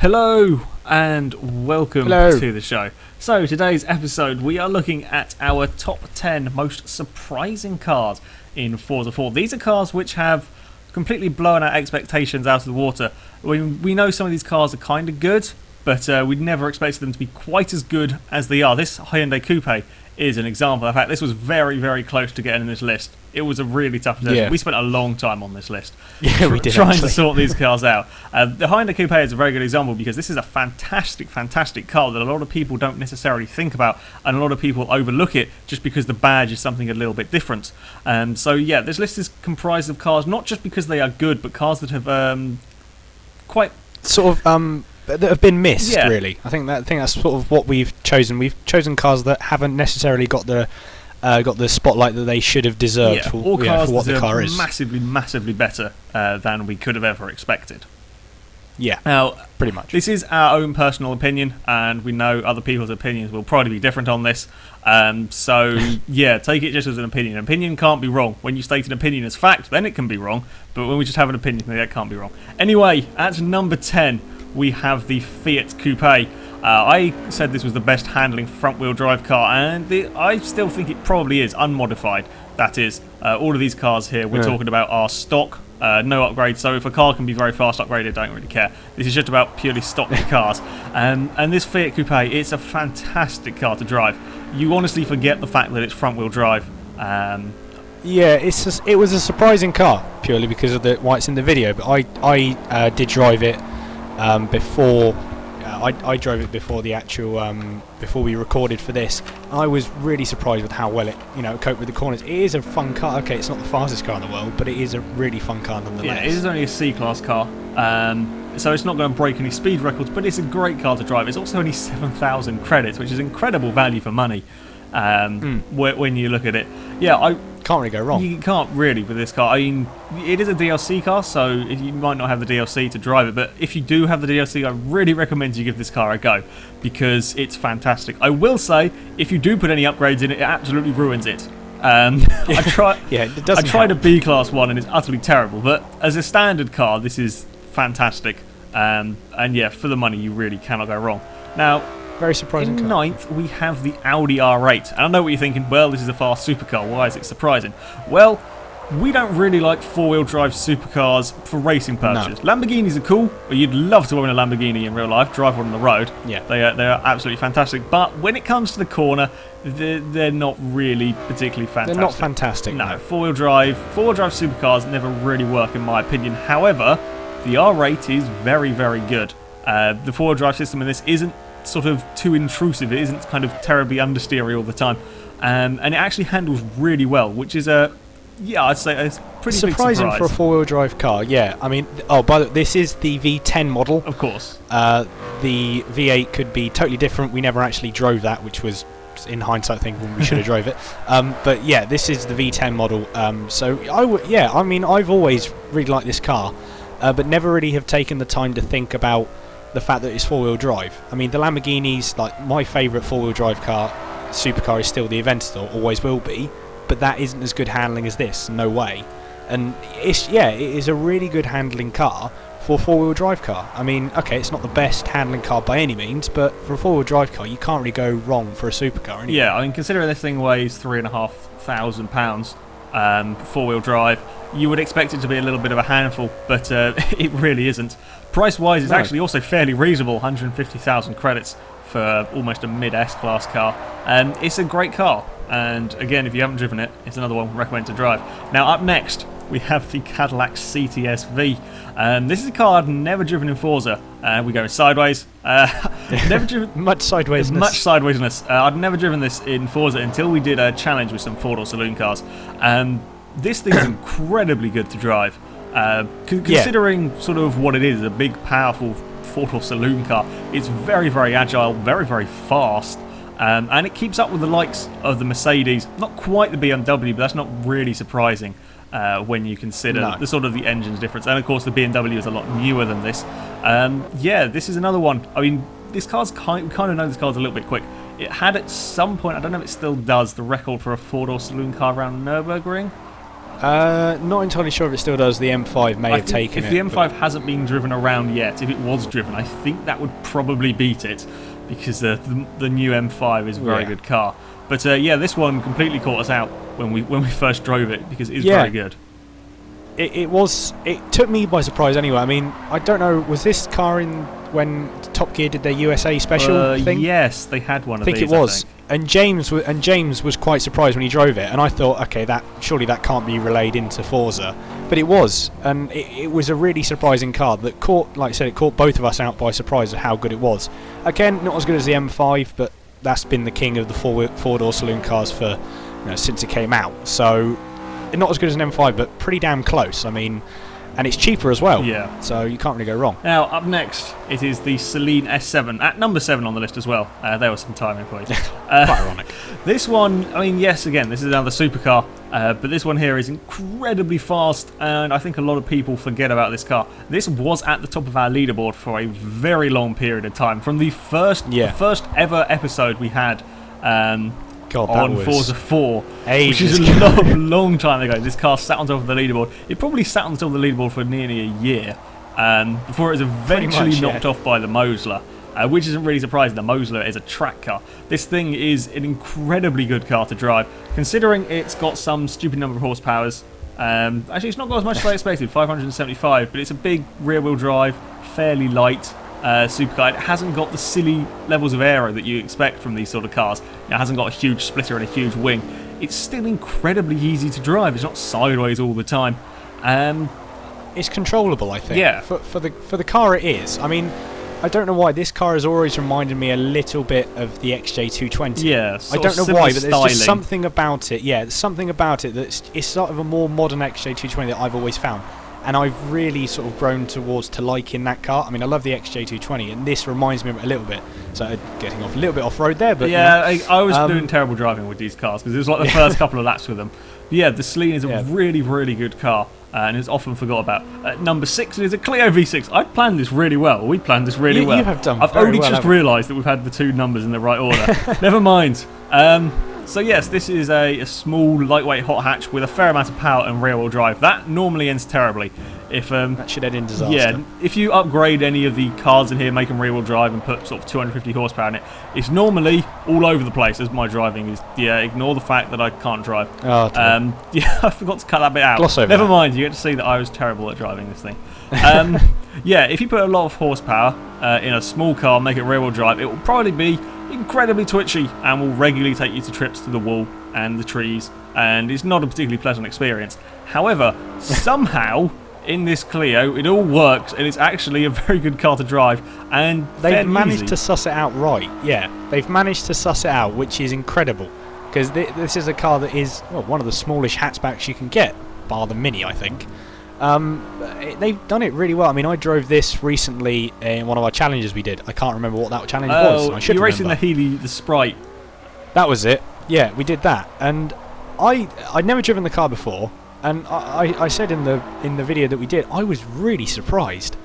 Hello and welcome Hello. to the show. So today's episode we are looking at our top 10 most surprising cars in Forza 4. These are cars which have completely blown our expectations out of the water. We know some of these cars are kind of good, but we'd never expected them to be quite as good as they are. This Hyundai Coupe is an example. In fact, this was very, very close to getting in this list. It was a really tough decision. Yeah. We spent a long time on this list Yeah, we did trying actually. to sort these cars out. The Hyundai Coupe is a very good example because this is a fantastic, fantastic car that a lot of people don't necessarily think about, and a lot of people overlook it just because the badge is something a little bit different. So yeah, this list is comprised of cars not just because they are good, but cars that have quite Sort of that have been missed. Yeah. Really, I think that's sort of what we've chosen. We've chosen cars that haven't necessarily got the spotlight that they should have deserved for cars what the that car are is. massively, massively better than we could have ever expected. Yeah, Now, pretty much. this is our own personal opinion, and we know other people's opinions will probably be different on this. So, yeah, take it just as an opinion. An opinion can't be wrong. When you state an opinion as fact, then it can be wrong. But when we just have an opinion, then that can't be wrong. Anyway, at number 10, we have the Fiat Coupe. I said this was the best handling front-wheel drive car, and I still think it probably is, unmodified. That is, all of these cars here we're talking about are stock. No upgrades, so if a car can be very fast upgraded, don't really care. This is just about purely stock cars. And this Fiat Coupe, it's a fantastic car to drive. You honestly forget the fact that it's front-wheel drive. Yeah, it was a surprising car purely because of why it's in the video. But I did drive it before. I drove it before the actual before we recorded for this. I was really surprised with how well it coped with the corners. It is a fun car. Okay, it's not the fastest car in the world, but it is a really fun car nonetheless. Yeah, it is only a C-Class car, so it's not going to break any speed records, but it's a great car to drive. It's also only 7,000 credits, which is incredible value for money when you look at it. Yeah, Can't really go wrong. You can't really with this car. I mean, it is a DLC car, so you might not have the DLC to drive it, but if you do have the DLC, I really recommend you give this car a go because it's fantastic. I will say, if you do put any upgrades in it, it absolutely ruins it. I tried a B-Class one and it's utterly terrible, but as a standard car, this is fantastic. And yeah, for the money, you really cannot go wrong. Now, very surprising in car. ninth, we have the Audi R8. And I know what you're thinking, well, this is a fast supercar, why is it surprising? Well, we don't really like four-wheel drive supercars for racing purposes. No. Lamborghinis are cool, but you'd love to own a Lamborghini in real life, drive one on the road. Yeah. They are absolutely fantastic. But when it comes to the corner, they're not really particularly fantastic. They're not fantastic. No, four-wheel drive supercars never really work in my opinion. However, the R8 is very, very good. The four-wheel drive system in this isn't sort of too intrusive. It isn't kind of terribly understeery all the time, and it actually handles really well, which is I'd say it's pretty surprising big surprise. for a four-wheel drive car. Yeah, I mean, by the way, this is the V10 model. Of course. The V8 could be totally different. We never actually drove that, which was, in hindsight, thinking we should have drove it. But yeah, this is the V10 model. So I mean, I've always really liked this car, but never really have taken the time to think about the fact that it's four-wheel drive. I mean, the Lamborghinis, like my favourite four-wheel drive car, supercar, is still the Aventador, always will be, but that isn't as good handling as this, no way. And it is a really good handling car for a four-wheel drive car. I mean, okay, it's not the best handling car by any means, but for a four-wheel drive car, you can't really go wrong for a supercar anyway. Yeah, I mean, considering this thing weighs £3,500, four-wheel drive, you would expect it to be a little bit of a handful, but it really isn't. Price-wise, it's actually also fairly reasonable, 150,000 credits for almost a mid-S class car. It's a great car, and again, if you haven't driven it, it's another one I recommend to drive. Now, up next, we have the Cadillac CTSV. This is a car I've never driven in Forza. We're going sideways. Never driven much sidewaysness. Much sidewaysness. I'd never driven this in Forza until we did a challenge with some four-door saloon cars. This thing's incredibly good to drive. Considering sort of what it is, a big, powerful four-door saloon car, it's very, very agile, very, very fast, and it keeps up with the likes of the Mercedes. Not quite the BMW, but that's not really surprising when you consider the sort of the engine's difference. And of course, the BMW is a lot newer than this. Yeah, this is another one. I mean, this car's kind of know this car's a little bit quick. It had at some point, I don't know if it still does, the record for a four-door saloon car around Nürburgring. Not entirely sure if it still does. The M5 may have taken it. If it. the M5 hasn't been driven around yet, if it was driven, I think that would probably beat it, because the new M5 is a very good car. But yeah, this one completely caught us out when we first drove it, because it is very good. It took me by surprise anyway. I mean, I don't know, was this car in when Top Gear did their USA special thing? Yes, they had one of these. I think it was. And James was quite surprised when he drove it, and I thought, okay, surely that can't be relayed into Forza, but it was, and it was a really surprising car that caught, like I said, it caught both of us out by surprise of how good it was. Again, not as good as the M5, but that's been the king of the four-door saloon cars for since it came out. So not as good as an M5, but pretty damn close. I mean, and it's cheaper as well. Yeah. So you can't really go wrong. Now, up next, it is the Saleen S7, at number 7 on the list as well. There was some timing for you. Quite ironic. This one, I mean, yes, again, this is another supercar, but this one here is incredibly fast, and I think a lot of people forget about this car. This was at the top of our leaderboard for a very long period of time. From the first ever episode we had on Forza 4, which is a long time ago. This car sat on top of the leaderboard. It probably sat on top of the leaderboard for nearly a year before it was eventually knocked off by the Mosler, which isn't really surprising. The Mosler is a track car. This thing is an incredibly good car to drive, considering it's got some stupid number of horsepowers. Actually, it's not got as much as I expected, 575, but it's a big rear-wheel drive, fairly light supercar. It hasn't got the silly levels of aero that you expect from these sort of cars. It hasn't got a huge splitter and a huge wing. It's still incredibly easy to drive. It's not sideways all the time. It's controllable, I think. Yeah. For the car it is. I mean, I don't know why this car has always reminded me a little bit of the XJ220. Yeah. I don't know why, but there's just something about it. Yeah, there's something about it it's sort of a more modern XJ220 that I've always found. And I've really sort of grown towards to liking that car. I mean, I love the XJ220, and this reminds me of it a little bit. So getting off a little bit off-road there, but yeah, I was doing terrible driving with these cars because it was like the first couple of laps with them. But yeah, the Saleen is a really, really good car, and it's often forgot about. At number 6 is a Clio V6. I planned this really well. We planned this really well. You have done. I've only just realised that we've had the two numbers in the right order. Never mind. So yes, this is a small, lightweight hot hatch with a fair amount of power and rear-wheel drive. That normally ends terribly. If that should end in disaster. Yeah, if you upgrade any of the cars in here, make them rear-wheel drive and put sort of 250 horsepower in it, it's normally all over the place, as my driving is. Yeah, ignore the fact that I can't drive. Oh, yeah, I forgot to cut that bit out. Gloss over Never that. mind, you get to see that I was terrible at driving this thing. Yeah, if you put a lot of horsepower in a small car, make it rear-wheel drive, it will probably be incredibly twitchy and will regularly take you to trips to the wall and the trees, and it's not a particularly pleasant experience. However, somehow in this Clio it all works, and it's actually a very good car to drive, and they've managed to suss it out right. Yeah, they've managed to suss it out, which is incredible, because this is a car that is one of the smallish hatchbacks you can get, bar the Mini, I think. They've done it really well. I mean, I drove this recently in one of our challenges we did. I can't remember what that challenge was. I should you're remember. racing the Healy, the Sprite. That was it. Yeah, we did that, and I'd never driven the car before, and I said in the video that we did, I was really surprised,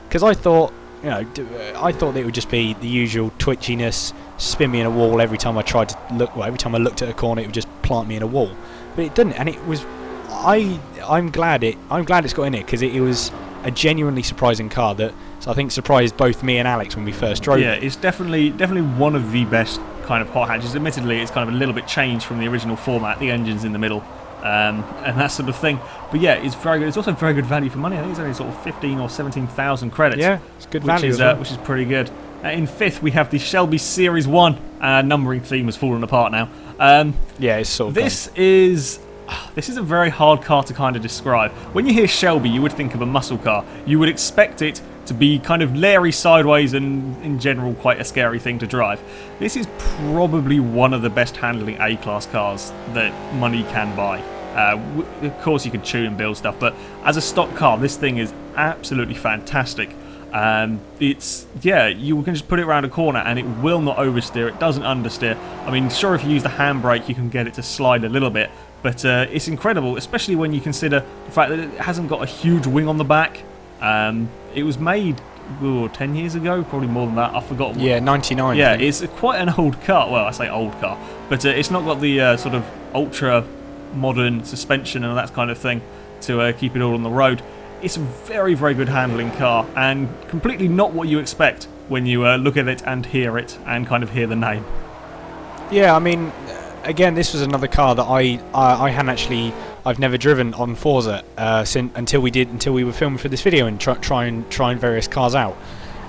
because I thought I thought it would just be the usual twitchiness, spin me in a wall every time I tried to look. Well, every time I looked at a corner, it would just plant me in a wall, but it didn't, and it was. I'm glad it's got in it, because it was a genuinely surprising car that I think surprised both me and Alex when we first drove it. Yeah, it's definitely one of the best kind of hot hatches. Admittedly, it's kind of a little bit changed from the original format. The engine's in the middle, and that sort of thing. But yeah, it's very good. It's also very good value for money. I think it's only sort of 15 or 17,000 credits. Yeah, it's good value, which is pretty good. In 5th, we have the Shelby Series 1. Numbering theme has fallen apart now. Yeah, it's sort of. This is a very hard car to kind of describe. When you hear Shelby, you would think of a muscle car. You would expect it to be kind of leery sideways and, in general, quite a scary thing to drive. This is probably one of the best handling A-class cars that money can buy. Of course, you can tune and build stuff, but as a stock car, this thing is absolutely fantastic. You can just put it around a corner and it will not oversteer. It doesn't understeer. I mean, sure, if you use the handbrake, you can get it to slide a little bit. But it's incredible, especially when you consider the fact that it hasn't got a huge wing on the back. It was made 10 years ago, probably more than that. I forgot. Yeah, 99. Yeah, it's quite an old car. Well, I say old car, but it's not got the sort of ultra modern suspension and that kind of thing to keep it all on the road. It's a very, very good handling car, and completely not what you expect when you look at it and hear it and kind of hear the name. Yeah, I mean, again, this was another car that I've never driven on Forza until we were filming for this video and trying various cars out.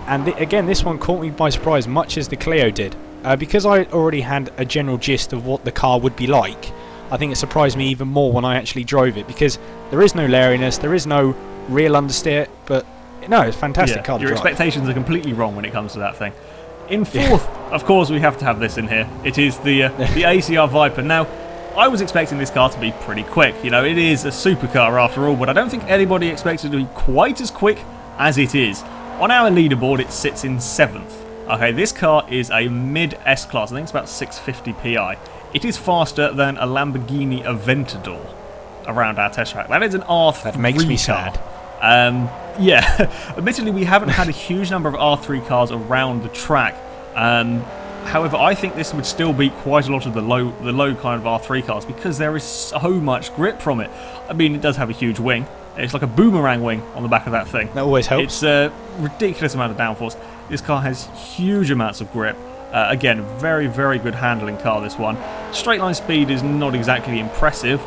And again, this one caught me by surprise, much as the Clio did, because I already had a general gist of what the car would be like. I think it surprised me even more when I actually drove it, because there is no lairiness, there is no real understeer, but no, it's a fantastic car to your drive. Expectations are completely wrong when it comes to that thing. In fourth, of course, we have to have this in here. It is the ACR Viper. Now, I was expecting this car to be pretty quick. You know, it is a supercar after all, but I don't think anybody expected it to be quite as quick as it is. On our leaderboard, it sits in 7th. Okay, this car is a mid S-Class. I think it's about 650 PI. It is faster than a Lamborghini Aventador around our test track. That is an R3 car. That makes me sad. Yeah, admittedly we haven't had a huge number of R3 cars around the track. However, I think this would still beat quite a lot of the low kind of R3 cars because there is so much grip from it. I mean, it does have a huge wing. It's like a boomerang wing on the back of that thing. That always helps. It's a ridiculous amount of downforce. This car has huge amounts of grip. Again, very, very good handling car, this one. Straight line speed is not exactly impressive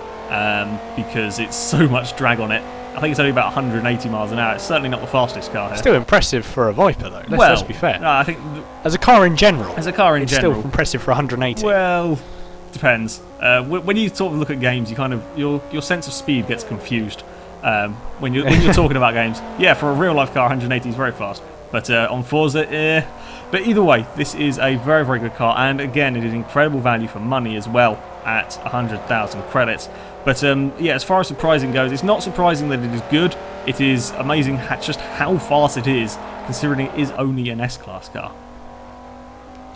because it's so much drag on it. I think it's only about 180 miles an hour. It's certainly not the fastest car here. Still impressive for a Viper, though. Let's be fair. No, I think as a car in general, it's still impressive for 180. Well, depends. When you sort of look at games, you kind of your sense of speed gets confused when you're talking about games. Yeah, for a real life car, 180 is very fast. But on Forza, But either way, this is a very, very good car, and again, it is incredible value for money as well at 100,000 credits. But yeah, as far as surprising goes, it's not surprising that it is good. It is amazing just how fast it is, considering it is only an S-Class car.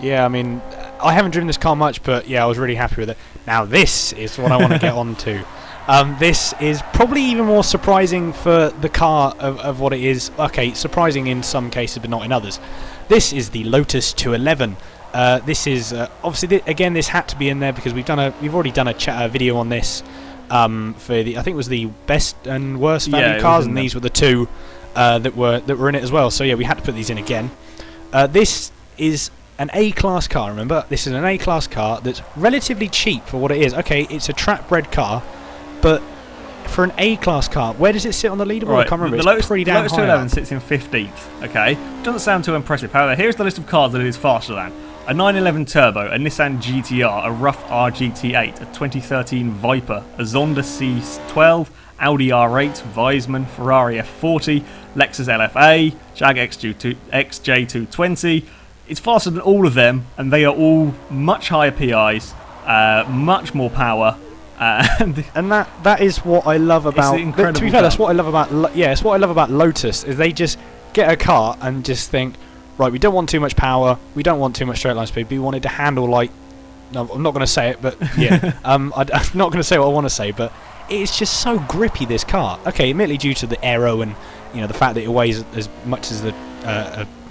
Yeah, I mean, I haven't driven this car much, but yeah, I was really happy with it. Now, this is what I want to get on to. This is probably even more surprising for the car of what it is. Okay, surprising in some cases, but not in others. This is the Lotus 211. This is obviously again, this had to be in there because we've already done a video on this for I think it was the best and worst value cars, and these were the two that were in it as well. So yeah, we had to put these in again. This is an A-class car. Remember, this is an A-class car that's relatively cheap for what it is. Okay, it's a track-bred car, but for an A-class car, where does it sit on the leaderboard? Right, I can't remember. The it's pretty damn Lotus high 211 up. sits in 15th. Okay, doesn't sound too impressive. However, here's the list of cars that it is faster than: a 911 Turbo, a Nissan GTR, a Rough RGT8, a 2013 Viper, a Zonda C12, Audi R8, Weizmann, Ferrari F40, Lexus LFA, Jag XJ220. It's faster than all of them, and they are all much higher PIs, much more power. And that is what I love about. To be fair, that's what I love about. It's what I love about Lotus is they just get a car and just think, right, we don't want too much power, we don't want too much straight line speed, but we wanted to handle like. No, I'm not going to say it, but yeah, I'm not going to say what I want to say, but it's just so grippy, this car. Okay, admittedly due to the aero and the fact that it weighs as much as the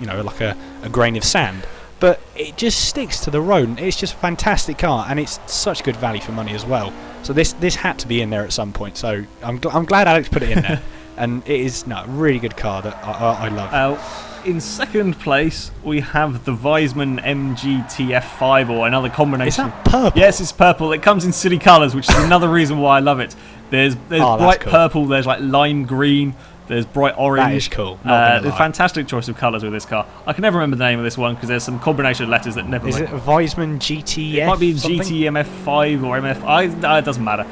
like a grain of sand. But it just sticks to the road, and it's just a fantastic car, and it's such good value for money as well. So this had to be in there at some point. So I'm glad Alex put it in there, and it is a really good car that I love. In second place, we have the Weizmann MG TF5, or another combination. Is that purple? Yes, it's purple. It comes in city colours, which is another reason why I love it. There's bright purple. There's like lime green. There's bright orange. That is cool. There's a fantastic choice of colours with this car. I can never remember the name of this one because there's some combination of letters that never. Is it a Weizmann GTF? It might be something? GTMF5 or MF. It doesn't matter.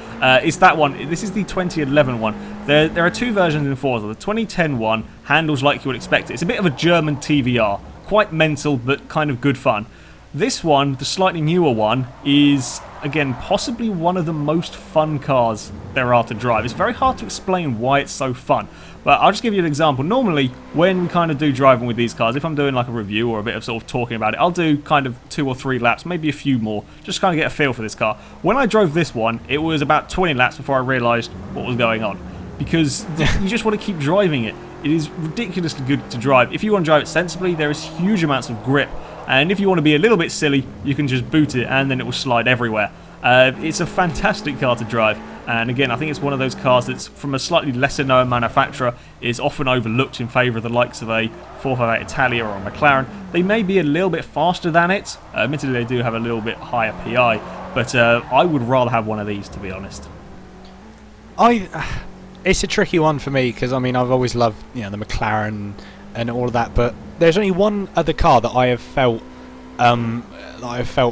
It's that one. This is the 2011 one. There are two versions in Forza. The 2010 one handles like you would expect it. It's a bit of a German TVR, quite mental but kind of good fun. This one, the slightly newer one, is again possibly one of the most fun cars there are to drive. It's very hard to explain why it's so fun. But I'll just give you an example. Normally, when we kind of do driving with these cars, if I'm doing like a review or a bit of sort of talking about it, I'll do kind of 2 or 3 laps, maybe a few more, just kind of get a feel for this car. When I drove this one, it was about 20 laps before I realised what was going on. Because you just want to keep driving it. It is ridiculously good to drive. If you want to drive it sensibly, there is huge amounts of grip. And if you want to be a little bit silly, you can just boot it and then it will slide everywhere. It's a fantastic car to drive, and again, I think it's one of those cars that's from a slightly lesser known manufacturer is often overlooked in favour of the likes of a 458 Italia or a McLaren. They may be a little bit faster than it, admittedly they do have a little bit higher PI, but I would rather have one of these, to be honest. It's a tricky one for me because I mean I've always loved the McLaren and all of that, but there's only one other car that I have felt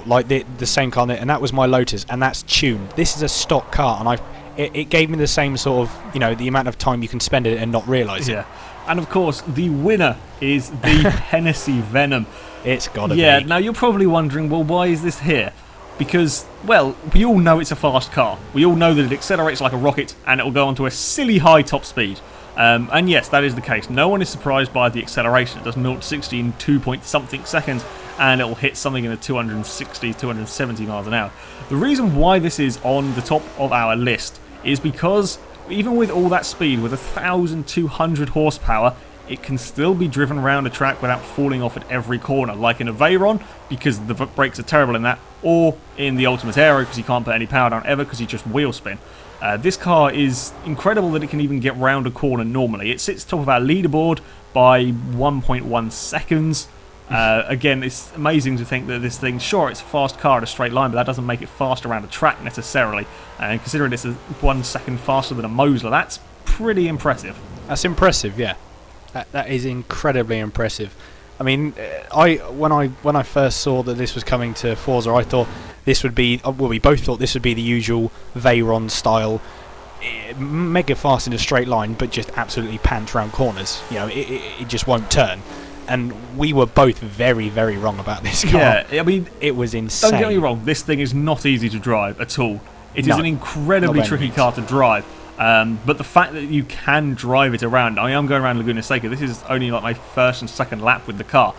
like the same car, and that was my Lotus, and that's tuned. This is a stock car, and it gave me the same sort of the amount of time you can spend it and not realise it. Yeah, and of course the winner is the Hennessey Venom. It's gotta be. Yeah, now you're probably wondering, well, why is this here? Because, well, we all know it's a fast car. We all know that it accelerates like a rocket and it will go onto a silly high top speed. And yes, that is the case. No one is surprised by the acceleration. It does 0 to 60 in 2-point-something seconds, and it will hit something in the 260, 270 miles an hour. The reason why this is on the top of our list is because even with all that speed, with 1,200 horsepower, it can still be driven around a track without falling off at every corner, like in a Veyron, because the brakes are terrible in that, or in the Ultimate Aero, because you can't put any power down ever, because you just wheel spin. This car is incredible that it can even get round a corner normally. It sits top of our leaderboard by 1.1 seconds. Again, it's amazing to think that this thing, sure, it's a fast car at a straight line, but that doesn't make it fast around a track necessarily. And considering it's 1 second faster than a Mosler, that's pretty impressive. That's impressive, yeah. That is incredibly impressive. I mean, when I first saw that this was coming to Forza, I thought this would be, well, we both thought this would be the usual Veyron style, mega fast in a straight line, but just absolutely pants round corners. It just won't turn. And we were both very, very wrong about this car. Yeah, I mean, it was insane. Don't get me wrong, this thing is not easy to drive at all. It is an incredibly tricky car to drive. But the fact that you can drive it around, I mean, I'm going around Laguna Seca, this is only like my first and second lap with the car.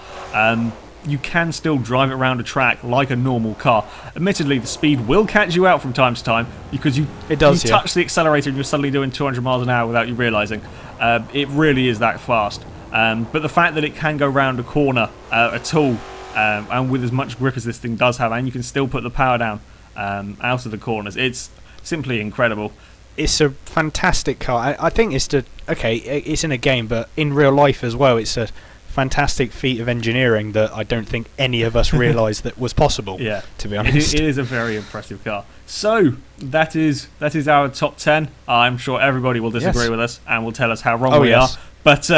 You can still drive it around a track like a normal car. Admittedly, the speed will catch you out from time to time because you touch the accelerator and you're suddenly doing 200 miles an hour without you realising. It really is that fast. But the fact that it can go round a corner at all, and with as much grip as this thing does have, and you can still put the power down out of the corners, it's simply incredible. It's a fantastic car. I think it's it's in a game, but in real life as well, it's a fantastic feat of engineering that I don't think any of us realised that was possible. Yeah, to be honest, it is a very impressive car. So that is our top 10. I'm sure everybody will disagree with us and will tell us how wrong we are. But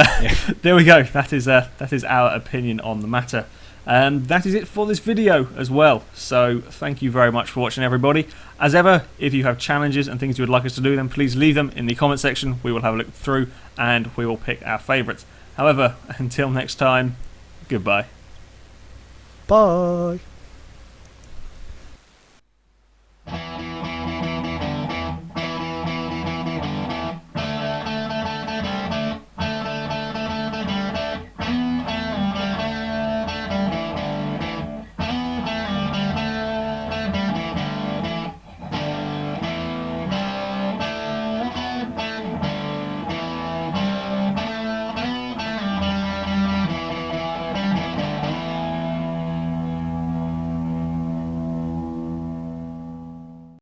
there we go. That is our opinion on the matter. And that is it for this video as well. So thank you very much for watching, everybody. As ever, if you have challenges and things you would like us to do, then please leave them in the comment section. We will have a look through and we will pick our favourites. However, until next time, goodbye. Bye.